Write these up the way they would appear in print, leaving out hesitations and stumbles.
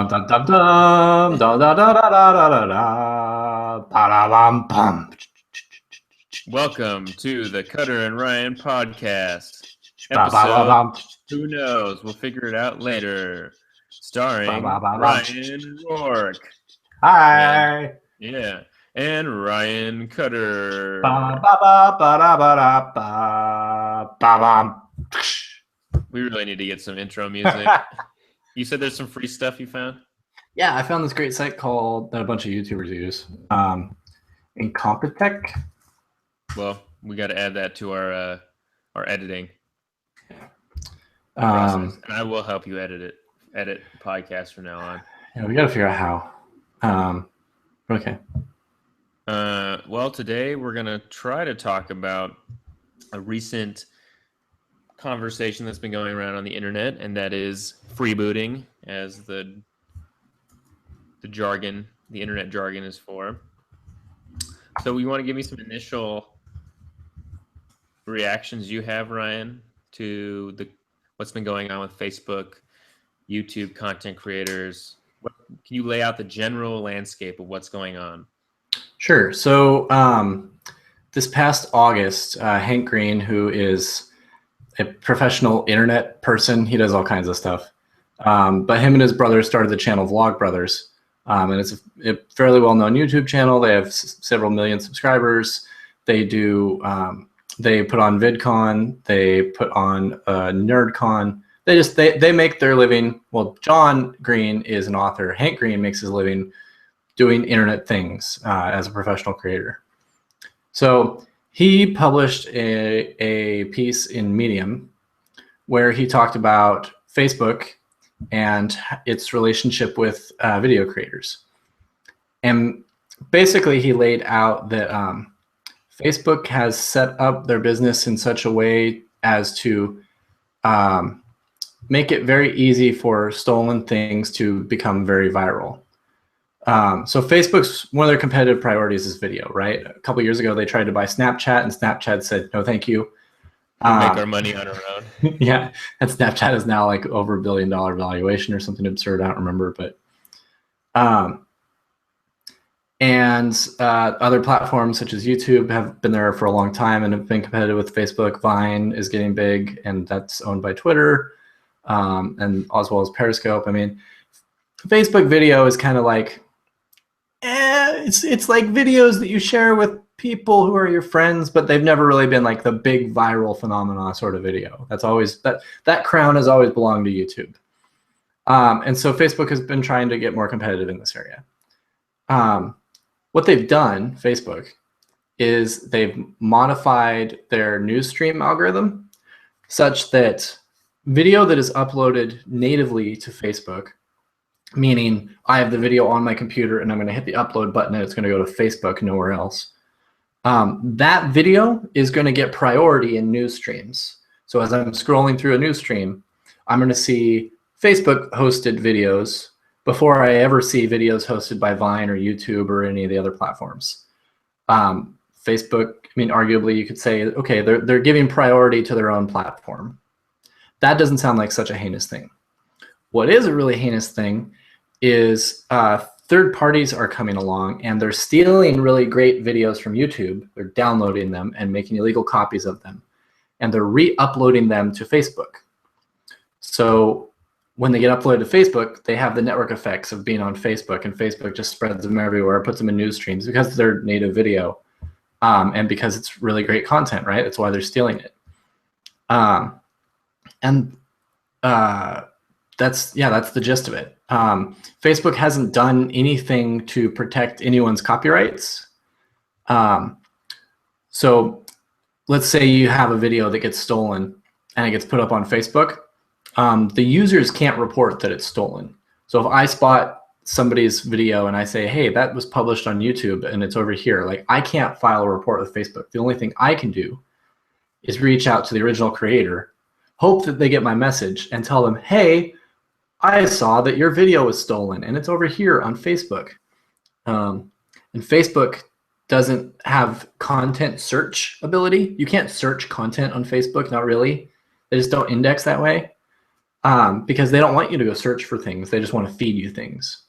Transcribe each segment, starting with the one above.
Dum dum dum dum da da da da da da da da bum bum. Welcome to the Kutter and Ryan podcast. Ba ba ba Episode, bum. who knows? We'll figure it out later. Starring Ba, ba, ba, bum. Ryan Ruark. Hi. And Ryan Kutter. Ba ba ba ba da ba da ba ba bum. We really need to get some intro music. You said there's some free stuff you found? Yeah, I found this great site called that a bunch of YouTubers use. Incompetech. Well, we got to add that to our editing process, and I will help you edit podcasts from now on. Yeah, we got to figure out how. Okay. Well, today we're gonna try to talk about a recent conversation that's been going around on the internet, and that is freebooting, as the jargon, the internet jargon is for. So, you want to give me some initial reactions you have, Ryan, to what's been going on with Facebook, YouTube content creators? Can you lay out the general landscape of what's going on? Sure. So this past August, Hank Green, who is a professional internet person, he does all kinds of stuff. But him and his brother started the channel Vlog Brothers. And it's a fairly well-known YouTube channel. They have several million subscribers. They do, they put on VidCon. They put on NerdCon. They make their living. Well, John Green is an author. Hank Green makes his living doing internet things as a professional creator. So he published a piece in Medium where he talked about Facebook and its relationship with video creators. And basically he laid out that Facebook has set up their business in such a way as to make it very easy for stolen things to become very viral. So Facebook's one of their competitive priorities is video, right? A couple years ago, they tried to buy Snapchat, and Snapchat said, no, thank you. We'll make our money on our own. Yeah, and Snapchat is now like over $1 billion valuation or something absurd. I don't remember, but other platforms such as YouTube have been there for a long time and have been competitive with Facebook. Vine is getting big, and that's owned by Twitter, and as well as Periscope. I mean, Facebook video is kind of like, it's like videos that you share with people who are your friends, but they've never really been like the big viral phenomena sort of video. That's always that crown has always belonged to YouTube. And so Facebook has been trying to get more competitive in this area. What they've done, Facebook, is they've modified their news stream algorithm such that video that is uploaded natively to Facebook, meaning I have the video on my computer and I'm going to hit the upload button and it's going to go to Facebook, nowhere else. That video is going to get priority in news streams. So as I'm scrolling through a news stream, I'm going to see Facebook hosted videos before I ever see videos hosted by Vine or YouTube or any of the other platforms. Facebook, I mean, arguably you could say, okay, they're giving priority to their own platform. That doesn't sound like such a heinous thing. What is a really heinous thing is third parties are coming along and they're stealing really great videos from YouTube. They're downloading them and making illegal copies of them. And they're re-uploading them to Facebook. So when they get uploaded to Facebook, they have the network effects of being on Facebook, and Facebook just spreads them everywhere, puts them in news streams because they're native video and because it's really great content, right? That's why they're stealing it. That's the gist of it. Facebook hasn't done anything to protect anyone's copyrights. So let's say you have a video that gets stolen and it gets put up on Facebook. The users can't report that it's stolen. So if I spot somebody's video and I say, hey, that was published on YouTube and it's over here, like I can't file a report with Facebook. The only thing I can do is reach out to the original creator, hope that they get my message and tell them, hey, I saw that your video was stolen and it's over here on Facebook. And Facebook doesn't have content search ability. You can't search content on Facebook, not really. They just don't index that way. because they don't want you to go search for things. They just want to feed you things.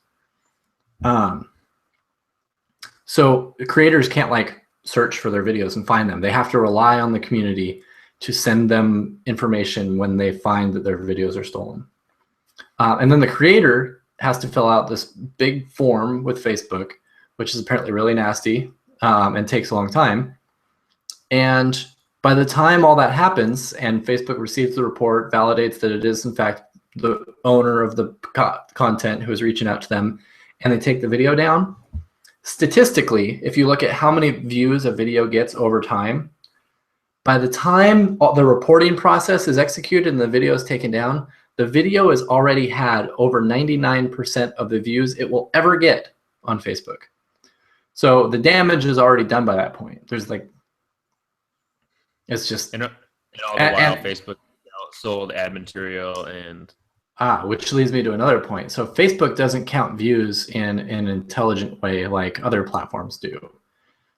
So creators can't like search for their videos and find them. They have to rely on the community to send them information when they find that their videos are stolen. And then the creator has to fill out this big form with Facebook, which is apparently really nasty and takes a long time. And by the time all that happens and Facebook receives the report, validates that it is in fact the owner of the content who is reaching out to them, and they take the video down, statistically, if you look at how many views a video gets over time, by the time the reporting process is executed and the video is taken down, the video has already had over 99% of the views it will ever get on Facebook. So the damage is already done by that point. There's like, it's just... And all the while, Facebook sold ad material and... which leads me to another point. So Facebook doesn't count views in an intelligent way like other platforms do.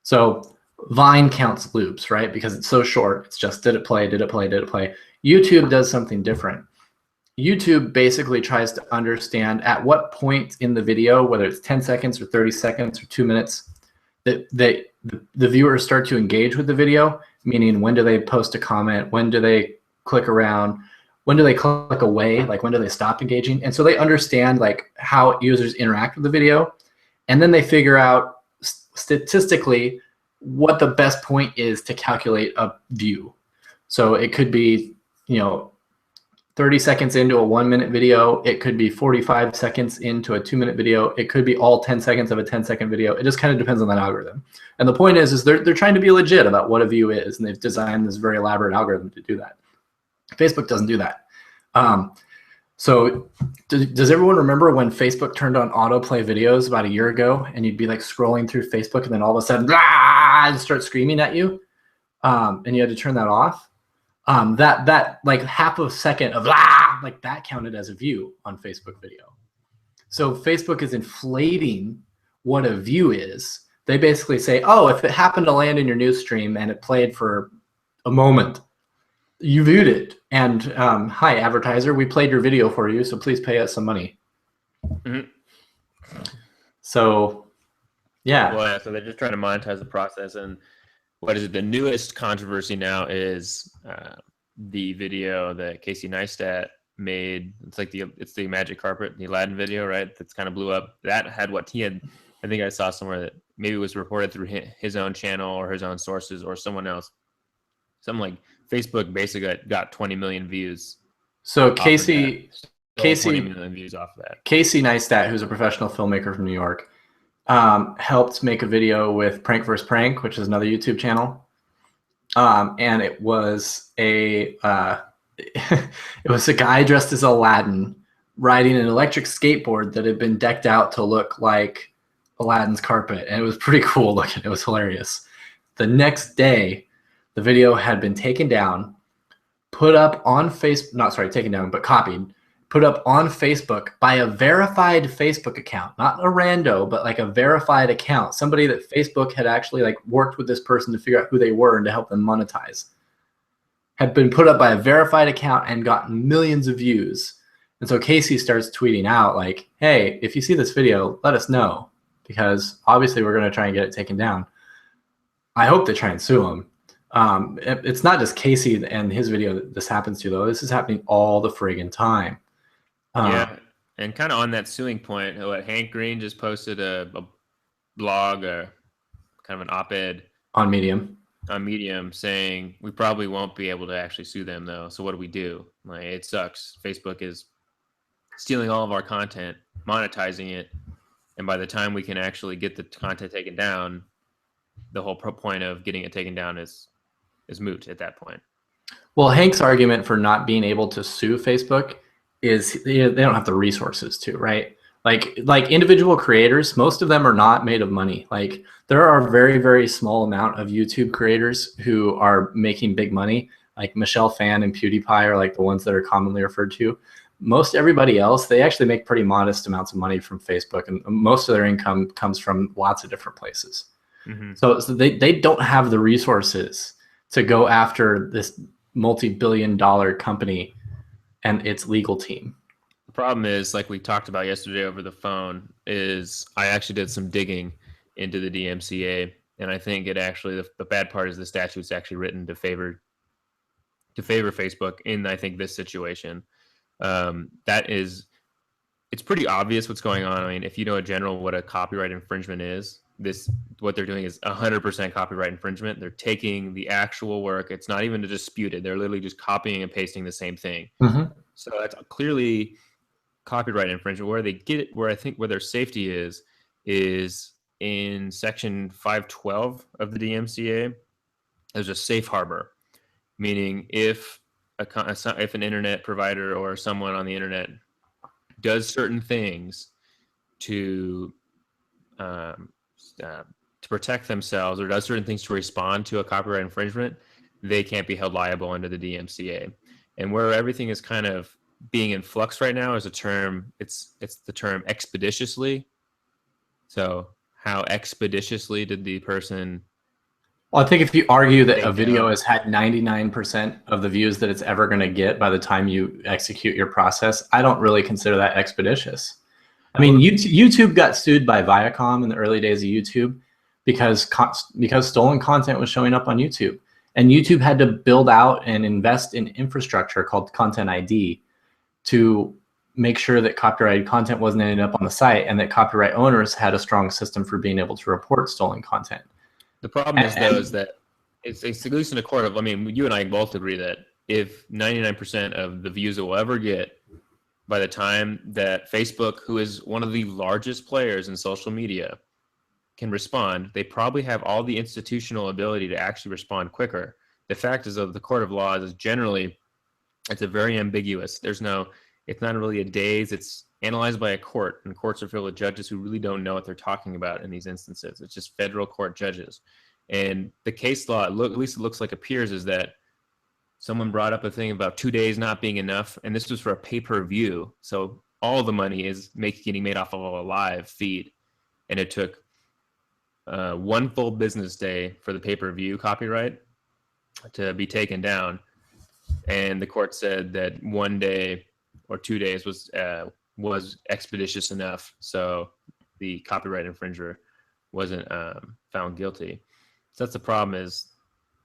So Vine counts loops, right? Because it's so short. It's just did it play, did it play, did it play. YouTube does something different. YouTube basically tries to understand at what point in the video, whether it's 10 seconds or 30 seconds or 2 minutes, that the viewers start to engage with the video, meaning when do they post a comment, when do they click around, when do they click away, like when do they stop engaging. And so they understand like how users interact with the video, and then they figure out statistically what the best point is to calculate a view. So it could be, 30 seconds into a 1 minute video, it could be 45 seconds into a 2 minute video, it could be all 10 seconds of a 10-second video. It just kind of depends on that algorithm. And the point is they're trying to be legit about what a view is, and they've designed this very elaborate algorithm to do that. Facebook doesn't do that. So does everyone remember when Facebook turned on autoplay videos about a year ago, and you'd be like scrolling through Facebook and then all of a sudden, and start screaming at you, and you had to turn that off? That like half a second of like that counted as a view on Facebook video. So Facebook is inflating what a view is. They basically say, oh, if it happened to land in your news stream and it played for a moment, you viewed it, and hi advertiser, we played your video for you, so please pay us some money. Mm-hmm. So yeah. Well, yeah, so they're just trying to monetize the process. And what is it? The newest controversy now is the video that Casey Neistat made. It's like it's the magic carpet, the Aladdin video, right? That's kind of blew up. That had what he had. I think I saw somewhere that maybe it was reported through his own channel or his own sources or someone else. Something like Facebook basically got 20 million views. So Casey 20 million views off of that. Casey Neistat, who's a professional filmmaker from New York, helped make a video with Prank vs. Prank, which is another YouTube channel. And it was a guy dressed as Aladdin riding an electric skateboard that had been decked out to look like Aladdin's carpet, and it was pretty cool looking. It was hilarious. The next day, the video had been taken down, put up on Facebook, not sorry, taken down, but copied, put up on Facebook by a verified Facebook account, not a rando, but like a verified account, somebody that Facebook had actually like worked with this person to figure out who they were and to help them monetize. Had been put up by a verified account and gotten millions of views. And so Casey starts tweeting out like, hey, if you see this video, let us know, because obviously we're going to try and get it taken down. I hope they try and sue him. It's not just Casey and his video that this happens to, though. This is happening all the friggin' time. Yeah, and kind of on that suing point, Hank Green just posted a blog, kind of an op-ed on Medium. On Medium, saying we probably won't be able to actually sue them, though. So what do we do? Like, it sucks. Facebook is stealing all of our content, monetizing it, and by the time we can actually get the content taken down, the whole point of getting it taken down is moot at that point. Well, Hank's argument for not being able to sue Facebook is they don't have the resources to, right? Like individual creators, most of them are not made of money. Like there are a very, very small amount of YouTube creators who are making big money. Like Michelle Phan and PewDiePie are like the ones that are commonly referred to. Most everybody else, they actually make pretty modest amounts of money from Facebook, and most of their income comes from lots of different places. Mm-hmm. So they don't have the resources to go after this multi-billion-dollar company and its legal team. The problem is, like we talked about yesterday over the phone, is I actually did some digging into the DMCA, and I think it actually the bad part is the statute's actually written to favor Facebook in, I think, this situation. That is, it's pretty obvious what's going on. I mean, if you know in general what a copyright infringement is, what they're doing is 100% copyright infringement. They're taking the actual work. It's not even disputed. They're literally just copying and pasting the same thing. Mm-hmm. So that's clearly copyright infringement. Where they get it, where I think where their safety is in section 512 of the DMCA. There's a safe harbor, meaning if an internet provider or someone on the internet does certain things to protect themselves or does certain things to respond to a copyright infringement, they can't be held liable under the DMCA. And where everything is kind of being in flux right now is a term. It's the term expeditiously. So how expeditiously did the person? Well, I think if you argue that a video has had 99% of the views that it's ever going to get by the time you execute your process, I don't really consider that expeditious. I mean, YouTube got sued by Viacom in the early days of YouTube because stolen content was showing up on YouTube. And YouTube had to build out and invest in infrastructure called Content ID to make sure that copyrighted content wasn't ending up on the site and that copyright owners had a strong system for being able to report stolen content. The problem is, though, is that it's at least in a court of, I mean, you and I both agree that if 99% of the views it will ever get by the time that Facebook, who is one of the largest players in social media, can respond, they probably have all the institutional ability to actually respond quicker. The fact is, of the court of laws is generally, it's a very ambiguous. It's not really a days. It's analyzed by a court, and courts are filled with judges who really don't know what they're talking about in these instances. It's just federal court judges. And the case law, at least it looks like appears, is that someone brought up a thing about 2 days not being enough, and this was for a pay-per-view. So all the money is getting made off of a live feed, and it took one full business day for the pay-per-view copyright to be taken down. And the court said that 1 day or 2 days was expeditious enough, so the copyright infringer wasn't found guilty. So that's the problem, is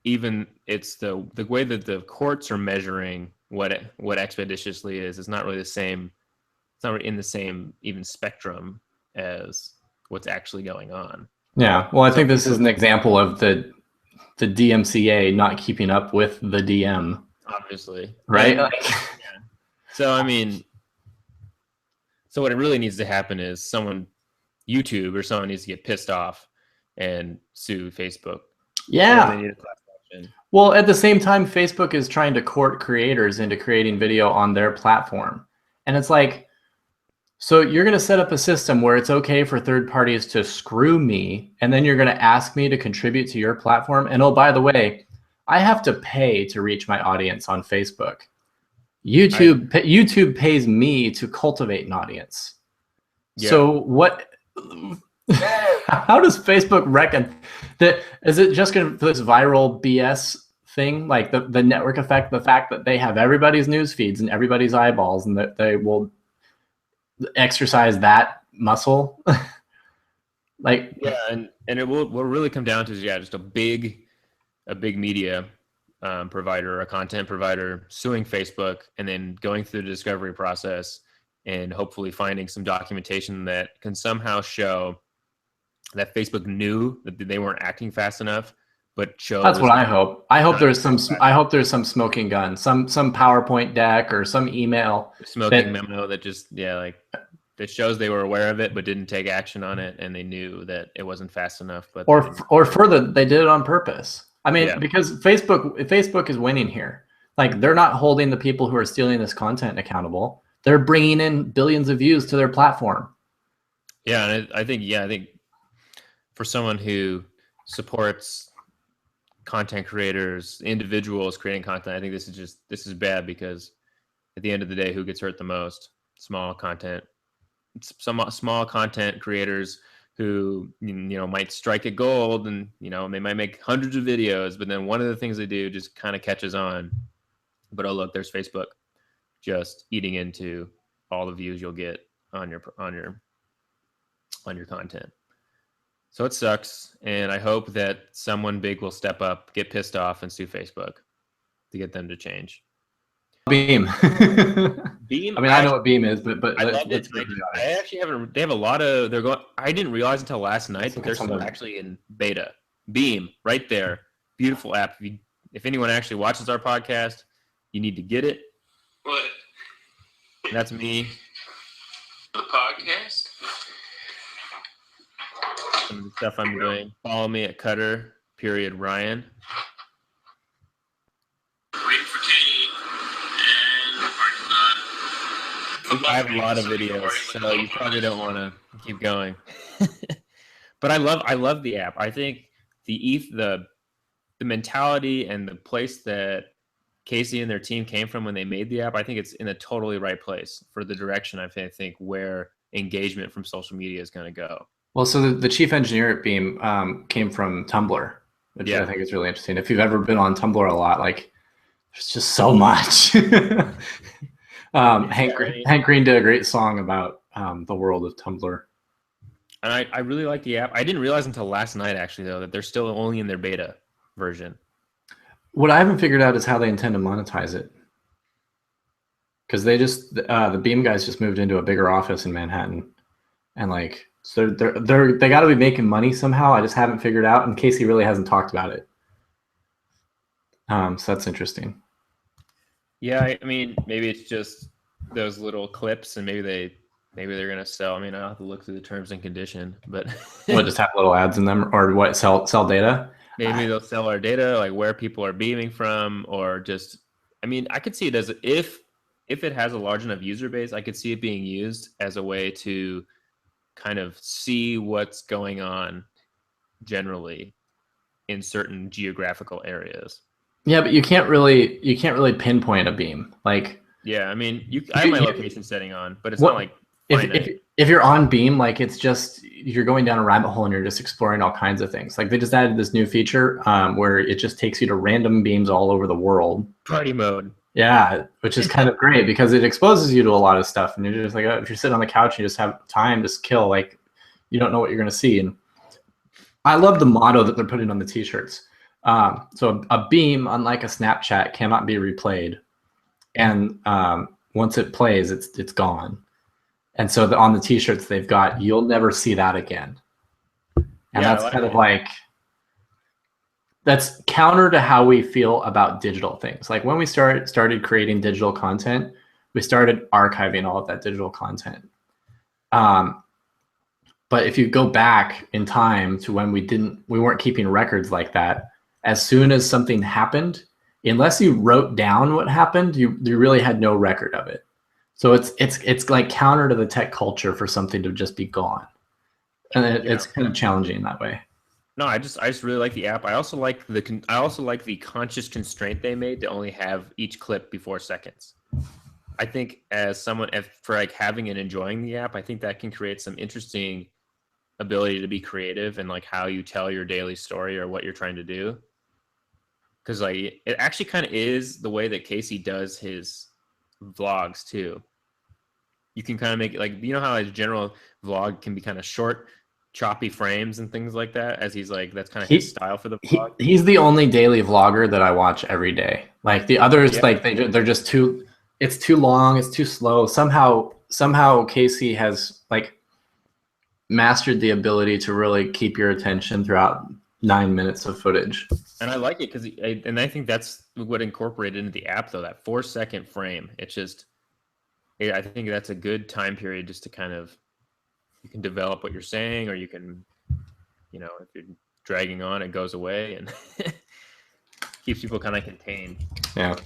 even it's the way that the courts are measuring what expeditiously is not really the same. It's not really in the same even spectrum as what's actually going on. Yeah, well, I think this is an example of the DMCA not keeping up with the DM. Obviously, right? Yeah. So I mean, so what it really needs to happen is YouTube or someone needs to get pissed off and sue Facebook. Yeah. They need a class action. Well, at the same time, Facebook is trying to court creators into creating video on their platform. And it's like, so you're going to set up a system where it's okay for third parties to screw me, and then you're going to ask me to contribute to your platform. And oh, by the way, I have to pay to reach my audience on Facebook. YouTube pays me to cultivate an audience. Yeah. So what? How does Facebook reckon that? Is it just going to this viral BS thing, like the network effect, the fact that they have everybody's news feeds and everybody's eyeballs, and that they will exercise that muscle? Like, yeah, and it will really come down to just a big media provider or a content provider suing Facebook, and then going through the discovery process and hopefully finding some documentation that can somehow show that Facebook knew that they weren't acting fast enough, but chose. That's what I hope. I hope there's some smoking gun, some PowerPoint deck or some email memo that just that shows they were aware of it but didn't take action on it, and they knew that it wasn't fast enough. But or further, they did it on purpose. I mean, because Facebook is winning here. Like, they're not holding the people who are stealing this content accountable. They're bringing in billions of views to their platform. Yeah, and I think for someone who supports content creators, individuals creating content, I think this is bad, because at the end of the day, who gets hurt the most? Small content creators who might strike it gold, and they might make hundreds of videos, but then one of the things they do just kind of catches on. But oh, look, there's Facebook. just eating into all the views you'll get on your content. So it sucks, and I hope that someone big will step up, get pissed off, and sue Facebook to get them to change. Beam. Beam. I mean, I know what Beam is, but I love it. I actually haven't. They have a lot of. They're going. I didn't realize until last night that they're still actually in beta. Beam, right there, beautiful app. If anyone actually watches our podcast, you need to get it. What? That's me. The podcast. Some of the stuff I'm doing. Follow me at Kutter_Ryan. Waiting for Katie and parking lot. I have a lot of videos, so you probably don't want to keep going. But I love the app. I think the mentality and the place that Casey and their team came from when they made the app, I think it's in a totally right place for the direction I think where engagement from social media is going to go. Well, so the chief engineer at Beam came from Tumblr, which I think is really interesting. If you've ever been on Tumblr a lot, like there's just so much. Hank Green did a great song about the world of Tumblr. And I really like the app. I didn't realize until last night, actually, though, that they're still only in their beta version. What I haven't figured out is how they intend to monetize it. Because they just the Beam guys just moved into a bigger office in Manhattan, and like so they got to be making money somehow. I just haven't figured out, and Casey really hasn't talked about it. So that's interesting. Yeah, I mean, maybe it's just those little clips, and maybe they're gonna sell. I mean, I'll have to look through the terms and condition, but what, just have little ads in them, or what, sell data? Maybe they'll sell our data, like where people are beaming from, or just. I mean, I could see it as if it has a large enough user base, I could see it being used as a way to kind of see what's going on generally in certain geographical areas. Yeah, but you can't really pinpoint a beam. Like, yeah, I mean, I have my location setting on, but it's not like if you're on Beam, like it's just you're going down a rabbit hole and you're just exploring all kinds of things. Like they just added this new feature where it just takes you to random beams all over the world. Party mode. Yeah, which is kind of great because it exposes you to a lot of stuff, and you're just like, if you're sitting on the couch and you just have time to kill, like you don't know what you're going to see. And I love the motto that they're putting on the t-shirts. So a beam, unlike a Snapchat, cannot be replayed, and once it plays, it's gone. And so on the t-shirts they've got, you'll never see that again. And that's kind of like, that's counter to how we feel about digital things. Like when we started creating digital content, we started archiving all of that digital content. But if you go back in time to when we weren't keeping records like that, as soon as something happened, unless you wrote down what happened, you really had no record of it. So it's like counter to the tech culture for something to just be gone, and it's kind of challenging that way. No, I just really like the app. I also like the conscious constraint they made to only have each clip be 4 seconds. I think as someone for like having and enjoying the app, I think that can create some interesting ability to be creative and like how you tell your daily story or what you're trying to do. Because like it actually kind of is the way that Casey does his vlogs too. You can kind of make it like, you know how a general vlog can be kind of short, choppy frames and things like that, as he's like, that's kind of his style for the vlog. He's the only daily vlogger that I watch every day. Like the others, like they're just too, it's too long, it's too slow. Somehow Casey has like mastered the ability to really keep your attention throughout 9 minutes of footage. And I like it because, and I think that's what incorporated into the app though, that 4 second frame. It's just, I think that's a good time period just to kind of, you can develop what you're saying, or you can, you know, if you're dragging on, it goes away and keeps people kind of contained. Yeah.